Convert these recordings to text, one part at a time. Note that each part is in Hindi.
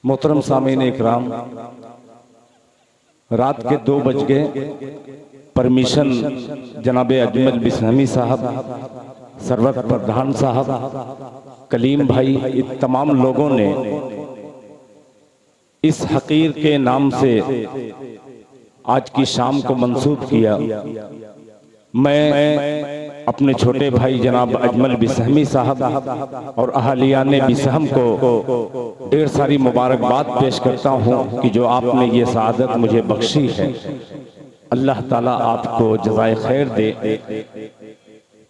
मोहतरम सामीन इकराम, रात के 2 बज गए। परमिशन जनाबे अजमल बिस्हमी साहब, सरवत प्रधान साहब, कलीम भाई, इन तमाम लोगों ने इस हकीर के नाम से आज की शाम को मंसूब किया। मैं अपने छोटे भाई जनाब अजमल बिस्हमी साहब और अहलियान बिस्हम को ढेर सारी मुबारकबाद पेश करता हूँ कि जो आपने ये सआदत मुझे बख्शी है। अल्लाह ताला आपको जज़ाए खैर दे।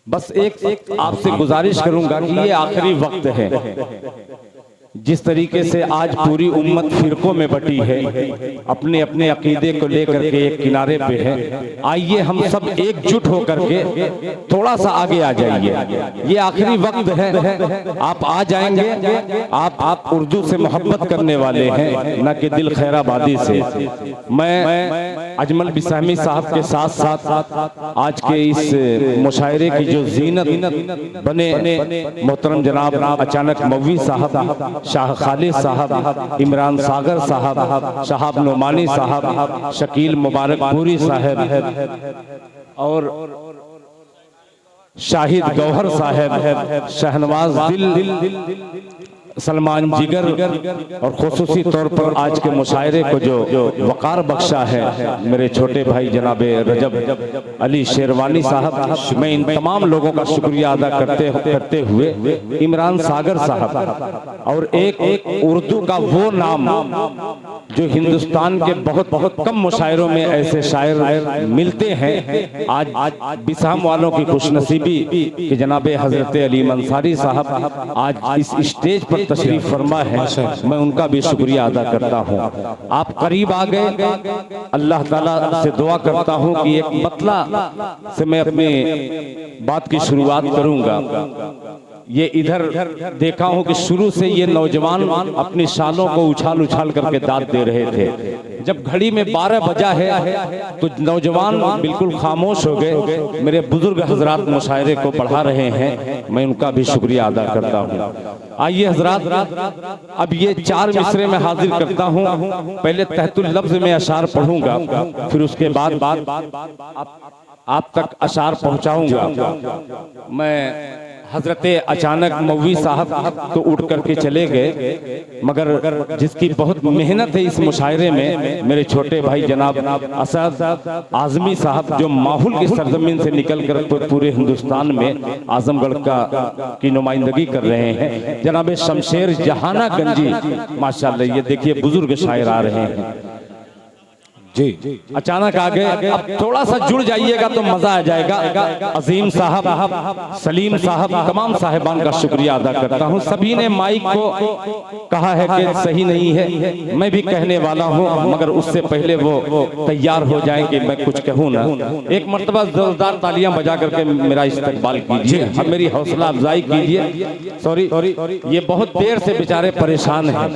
बस एक आपसे गुजारिश करूंगा कि ये आखिरी वक्त है। जिस तरीके से आज पूरी उम्मत फिरकों में बटी है, अपने अपने अकीदे को लेकर के एक किनारे पे है, आइए हम सब एकजुट होकर के थोड़ा सा आगे आ जाइए। ये आखिरी वक्त है, आप आ जाएंगे। आप उर्दू से मोहब्बत करने वाले हैं, न कि दिल खैराबादी से। मैं अजमल बिस्हमी साहब के साथ साथ आज के इस मुशायरे की जो जीनत बने मोहतरम जनाब अचानक मौवी साहब, शाह खालिद साहब, इमरान सागर साहब, शहाब नुमानी साहब, शकील मुबारकपुरी साहब और शाहिद गौहर साहब, शहनवाज दिल, सलमान जिगर और खुसूसी तौर पर आज के मुशायरे को जो वकार बख्शा है मेरे छोटे भाई जनाबे रजब अली शेरवानी साहब, मैं इन तमाम लोगों का शुक्रिया अदा करते हुए इमरान सागर साहब और एक उर्दू का वो नाम जो हिंदुस्तान के बहुत कम मुशायरों में ऐसे शायर मिलते हैं। आज बिस्हम वालों की खुशनसीबी कि जनाबे हजरत अली मंसारी साहब आज इस स्टेज पर तशरीफ फरमा है, मैं उनका भी शुक्रिया अदा करता हूँ। आप करीब आ गए। अल्लाह ताला से दुआ करता हूँ कि एक मतला से मैं अपनी बात की शुरुआत करूंगा। ये इधर देखा हूं कि शुरू से ये नौजवान अपनी शालों को उछाल उछाल करके दाद दे रहे थे। जब घड़ी में 12 बजा है तो नौजवान बिल्कुल खामोश हो गए। मेरे बुजुर्ग हजरात मुशायरे को बढ़ा रहे हैं, मैं उनका भी शुक्रिया अदा करता हूँ। आइए हजरात, अब ये 4 मिसरे में हाजिर करता हूँ। पहले तहतुल लफ्ज में अशार पढ़ूंगा, फिर उसके बाद आप तक अशार पहुंचाऊंगा। मैं हजरत अचानक मौवी साहब तो उठ करके चले गए, मगर जिसकी बहुत मेहनत है इस मुशायरे में मेरे छोटे भाई जनाब असद आजमी साहब, जो माहौल की सरजमीन से निकल कर पूरे हिंदुस्तान में आजमगढ़ की नुमाइंदगी कर रहे हैं। जनाब शमशेर जहाना गंजी, माशाल्लाह, ये देखिए बुजुर्ग शायर आ रहे हैं जी। अचानक आ गए, अब थोड़ा सा जुड़ जाइएगा तो मजा आ जाएगा। अजीम साहब, सलीम साहब, तमाम साहिबान का शुक्रिया अदा करता हूँ। सभी ने माइक को कहा है कि सही नहीं है, मैं भी कहने वाला हूँ, मगर उससे पहले वो तैयार हो जाए कि मैं कुछ कहूँ ना। एक मर्तबा जोरदार तालियां बजा करके मेरा इस्तकबाल कीजिए, अब मेरी हौसला अफजाई कीजिए। सॉरी, ये बहुत देर से बेचारे परेशान हैं।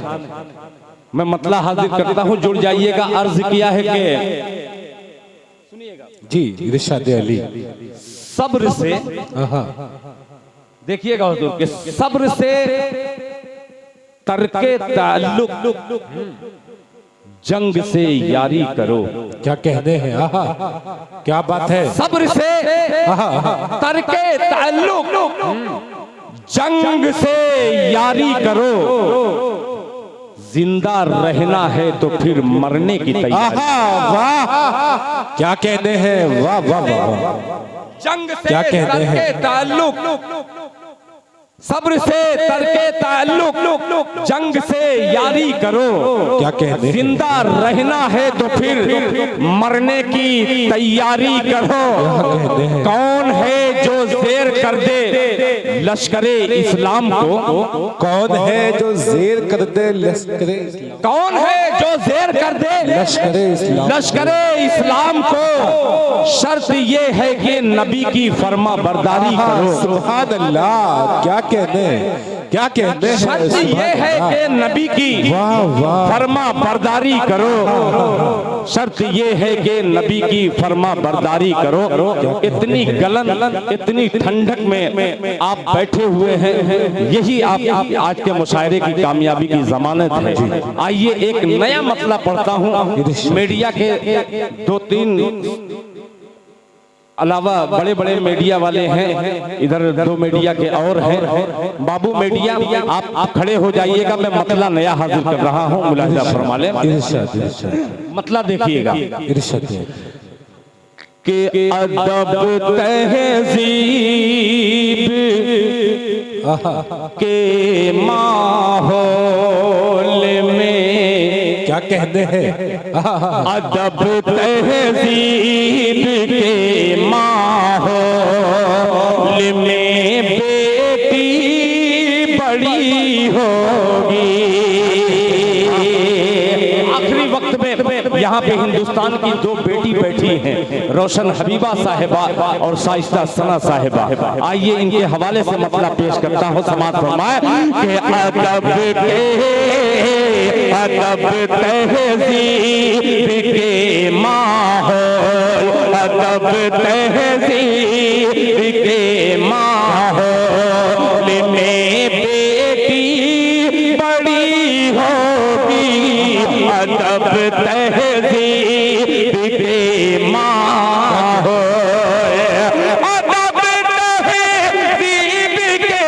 मैं मतला हाजिर करता हूँ, जुड़ जाइएगा। अर्ज किया है कि सुनिएगा जी, इरशाद अली सब्र से, देखिएगा हुजूर के सब्र से तरके ताल्लुक, जंग से यारी करो। क्या कहते हैं, आहा क्या बात है। सब्र से तरके ताल्लुक, जंग से यारी करो। जिंदा रहना है तो फिर मरने की तैयारी। वाह, क्या कहते हैं, वाह वाह वाह। जंग से क्या कहते हैं, ताल्लुक, सब्र से तरके ताल्लुक, जंग से यारी करो। क्या कहते हैं, जिंदा रहना है तो फिर मरने की तैयारी करो। कौन है जो ज़ेर कर दे लश्करे इस्लाम को? कौन है जो ज़ेर कर दे लश्करे, कौन है जो ज़ेर कर दे लश्करे इस्लाम को? शर्त ये है कि नबी की फरमा बरदारी करो। सुभान अल्लाह, क्या कहते हैं। क्या कहते हैं? शर्त ये है कि नबी की वाह वाह, फरमा बरदारी करो। शर्त ये है कि नबी की फरमा बरदारी करो। इतनी गलन, इतनी ठंडक में आप बैठे हुए हैं, यही आप आज के मुशायरे की कामयाबी की जमानत है। आइए एक नया मसला पढ़ता हूँ। मीडिया के 2-3 अलावा बड़े बड़े मीडिया वाले हैं, इधर 2 मीडिया के और हैं। बाबू मीडिया आप खड़े हो जाइएगा, मैं मतला नया हाजिर कर रहा हूँ, मुलाहिजा फरमा लें। मतला देखिएगा कि अदब तहजीब के माहौल में, क्या कहते हैं? अदब तहजीब के माहौल में बेटी बड़ी होगी। आखिरी वक्त में यहाँ पे हिंदुस्तान की 2 बेटी बैठी हैं, रोशन हबीबा साहिबा और साइस्ता सना साहिबा। आइए इनके हवाले से मसला पेश करता हूँ। समाज फरमाए कि अदब तहजीब के माहौल, अदब तहजीब के माहौल में बेटी बड़ी होगी। अदब तहजीब के माहौल, अदब तहजीब के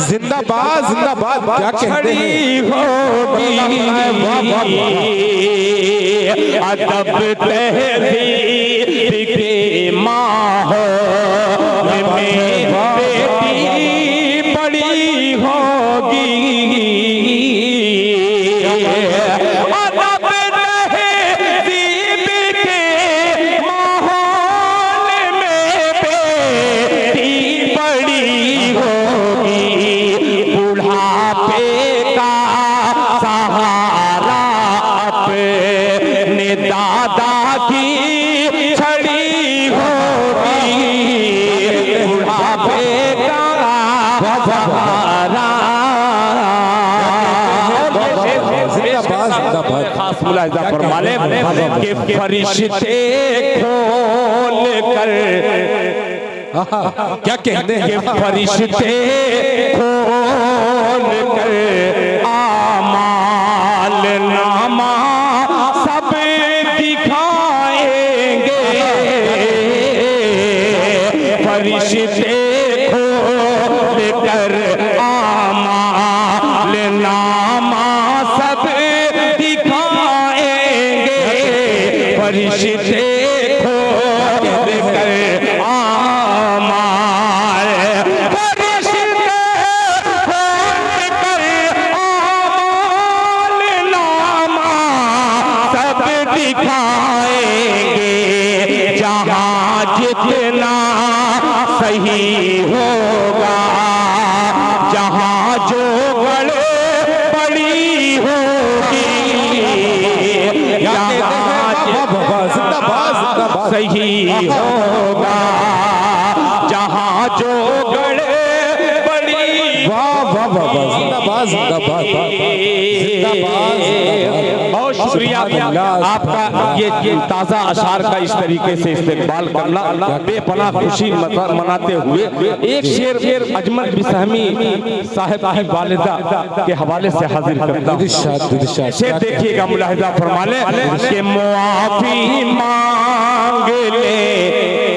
जिंदाबाद जिंदाबाद, क्या कहते हैं? अदब तहजीब के माहौल में बेटी बड़ी होगी। अदब तहजीब के माहौल में बेटी बड़ी होगी। बुढ़ापे का सहारा अपने दादा की छड़ी होगी। बुढ़ापे का सहारा, खास मुलाहिजा फरमा लें कि फरिश्ते खोल कर, क्या कहते हैं? फरिश्ते खोल कर आमाल नामा सब दिखाएंगे। फरिश्ते खोल कर आमाल नामा सब दिखाएंगे। फरिश्ते खोल कर दिखाएंगे। जहाँ जितना सही होगा, जहाँ जो गले बड़ी होगी, सही होगा, जहाँ जो गले बड़ी। वाह वाह वाह, जिंदाबाद जिंदाबाद जिंदाबाद। बहुत शुक्रिया आपका ये ताज़ा अशार का इस तरीके से इस्तेमाल करना, बेपनाह खुशी मनाते हुए एक शेर अजमत बिसहमी साहिब की वालिदा के हवाले से हाजिर करता हूँ। शेर देखिएगा, मुलाहिजा फरमा लें कि मुआफी मांग ले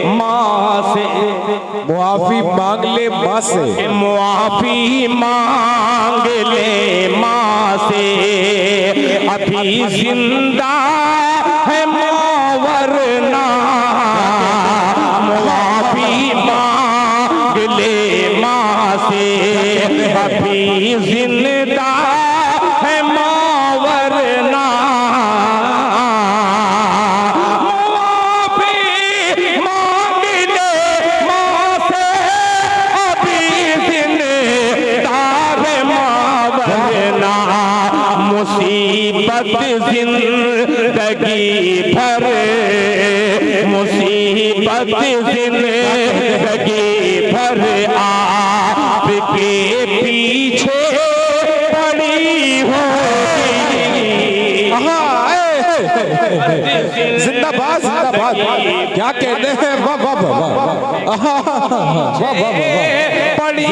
माँ से, मुआफी मांग ले माँ से, मुआफी मांग ले माँ से। अभी जिंदा है मावर जिंदगी भर, मुसीबत जिंदगी भर आपके पीछे पड़ी होगी। जिंदाबाद जिंदाबाद, क्या कहते हैं, वाह वाह वाह वाह वाह वाह वाह, पड़ी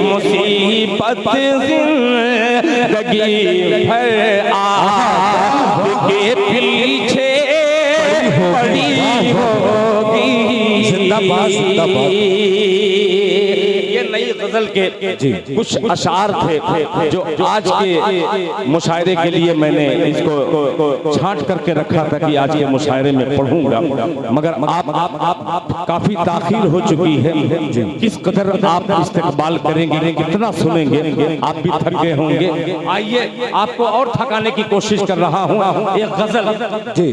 मुसीबत जिंदगी भर आपके पीछे पड़ी होगी। जिंदाबाद जिंदाबाद। ये नई गजल के कुछ अशार थे जो आज के मुशायरे के लिए मैंने इसको छांट करके रखा था कि आज के मुशायरे में पढ़ूंगा, मगर आप काफी ताखीर हो चुकी है। किस कदर आप इस्तेकबाल करेंगे, कितना सुनेंगे, आप भी थक गए होंगे। आइए आपको और थकाने की कोशिश कर रहा हूँ। एक गजल जी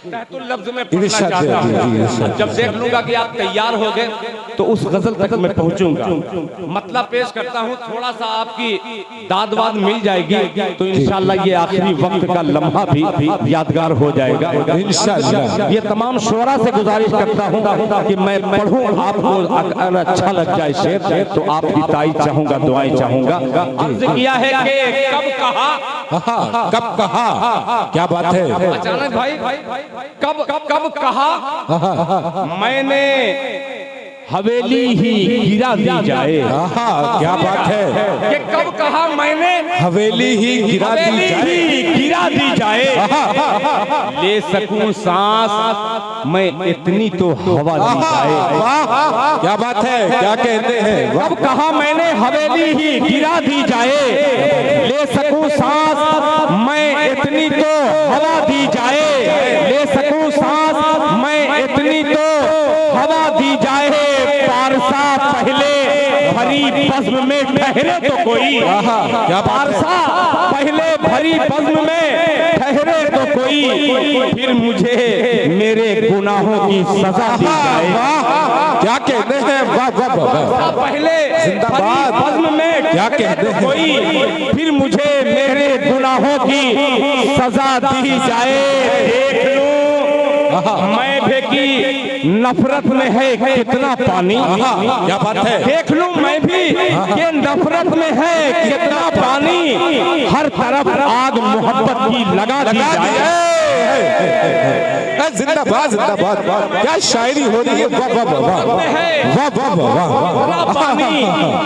तहतुल लफ्ज में पढ़ना चाहता हूँ। जब देख लूंगा कि आप तैयार हो गए तो उस गजल तक मैं पहुंचूंगा। मतलब पेश करता हूँ, थोड़ा सा आपकी दाद वाद मिल जाएगी तो इंशाल्लाह ये आखिरी वक्त का लम्हा भी यादगार हो जाएगा इंशाल्लाह। ये तमाम शोरा से गुजारिश करता हूँ कि मैं पढ़ूं, आपको अगर अच्छा लग जाए शेर तो आपकी ताईद चाहूंगा, दुआएं चाहूंगा। अर्ज किया है कि कब कहा, कब कहा, क्या बात है अचानक भाई, कब कब कहा मैंने हवेली ही गिरा दी जाए। क्या बात है कि कब कहा मैंने हवेली ही गिरा दी जाए, गिरा दी जाए। ले सकूं सांस मैं इतनी तो हवा दी जाए। क्या बात है, क्या कहते हैं, कब कहा मैंने हवेली ही गिरा दी जाए। ले सकूं सांस मैं इतनी तो हवा दी जाए। ले सकूं सांस मैं इतनी तो हवा दी जाए। पारसा पहले भरी बज़्म में ठहरे तो कोई, क्या पारसा पहले भरी बज़्म में ठहरे तो कोई, फिर मुझे मेरे गुनाहों की सजा दी जाए। क्या कहते हैं, वाह वाह वाह, पहले जिंदाबाद बज़्म में क्या कहते हैं कोई, फिर मुझे मेरे गुनाहों की सजा दी जाए। देख लूं मैं भी नफरत में है कितना पानी। क्या बात है, देख लूं मैं भी ये नफरत में है कितना पानी। हर तरफ आग मोहब्बत की लगा दी जाए। जिंदाबाद जिंदाबाद, क्या शायरी हो रही है, वाह वाह वाह वाह वाह वाह वाह। पानी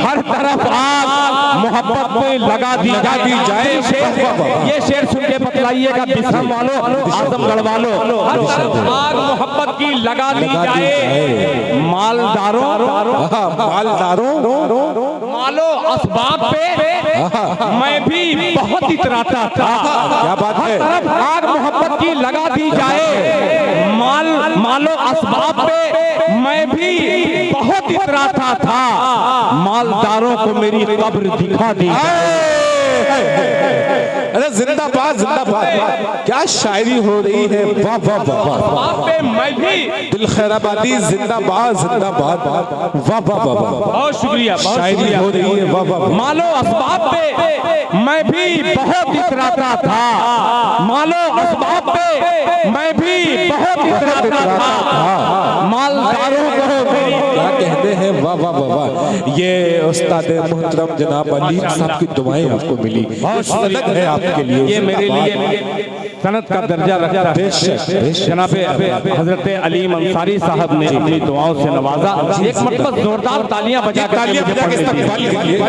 हर तरफ आग मोहब्बत में लगा दी जाए। ये शेर सुन के बतलाइएगा बिसम वालों, आजमगढ़ वालों। हर तरफ आग मोहब्बत की लगा दी जाए। मालदारों मालो असबाब पे मैं भी बहुत इतराता था। क्या बात है, हर तरफ आग मोहब्बत की लगा दी जाए। मालो असबाब पे मैं भी बहुत इतराता था। मालदारों को मेरी कब्र दिखा दी जाए। अरे जिंदाबाद जिंदाबाद, क्या शायरी हो रही है, वाह वाह वाह वाह। मैं भी दिल खैराबादी जिंदाबाद जिंदाबाद, वाह वाह वाह वाह। बहुत शुक्रिया, शायरी हो रही है, वाह वाह। मालो असबाब पे मैं भी बहुत इतराता था। मालो असबाब पे मैं भी बहुत इतराता था। मालदारों को क्या कहते हैं, वाह वाह वाह वाह। ये उस्ताद मोहतरम जनाब अली साहब की दुआएं आपको मिली, बहुत अलग है आपके लिए। ये मेरे लिए सनत का दर्जा रखता है। जनाब हजरत अलीम अंसारी साहब ने अपनी दुआओं से नवाजा। एक मरतबा जोरदार तालियां बजा के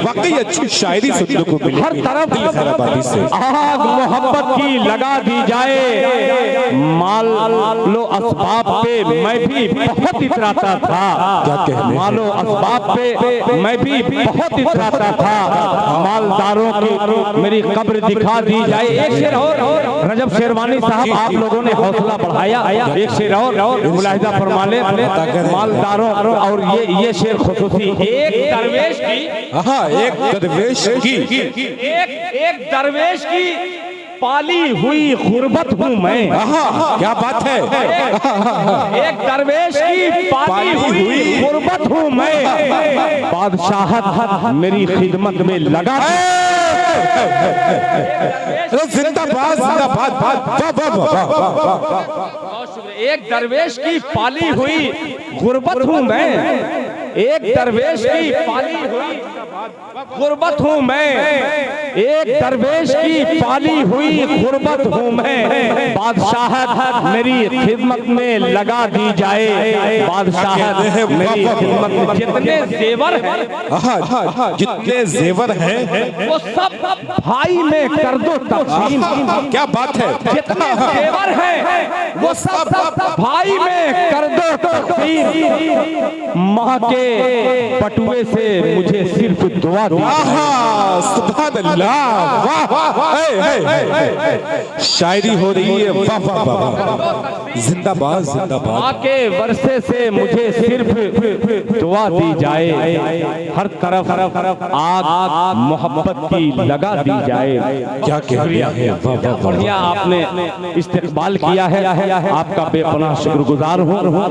वाकई अच्छी शायरी सुनने को मिली। हर तरफ से आग मोहब्बत की लगा दी जाए। मालो असबाब पे मैं भी बहुत इतराता था। मालो असबाब पे मैं भी बहुत इतराता था। मालदारों की मेरी कब्र दिखा दी जाए। एक शेर और रजब शेरवानी साहब, आप लोगों ने हौसला बढ़ाया। एक शेर और मुलाहिजा फरमा ले। मालदारों और ये शेर खुसूसी एक दरवेश की, एक दरवेश की, एक दरवेश की पाली हुई गुर्बत हूँ मैं। क्या बात है। एक दरवेश की पाली हुई गुर्बत हूँ मैं, बादशाहत मेरी खिदमत में लगा। जिंदाबाद जिंदाबाद। एक दरवेश की पाली हुई गुर्बत हूँ मैं, एक दरवेश की पाली हुई गुर्बत हूँ मैं, एक दरवेश की पाली हुई गुर्बत हूँ मैं, बादशाहत मेरी खिदमत में लगा दी जाए। बादशाहत मेरी खिदमत में जितने जेवर हैं, जितने जेवर हैं वो सब भाई में कर दो तकसीम। क्या बात है। जितने जेवर हैं वो सब भाई में कर दो तकसीम। माँ के पटुए से मुझे सिर्फ दुआ दी। सुभान अल्लाह। वाह, शायरी हो रही है। वाह वाह वाह, जिंदाबाद जिंदाबाद। माँ के वर्षे से मुझे सिर्फ दुआ दी जाए, हर तरफ आग मोहब्बत की लगा दी जाए। क्या कह रहा है। वाह वाह वाह। बढ़िया आपने इस्तेकबाल किया है, आपका बेपनाह शुक्रगुजार हूँ।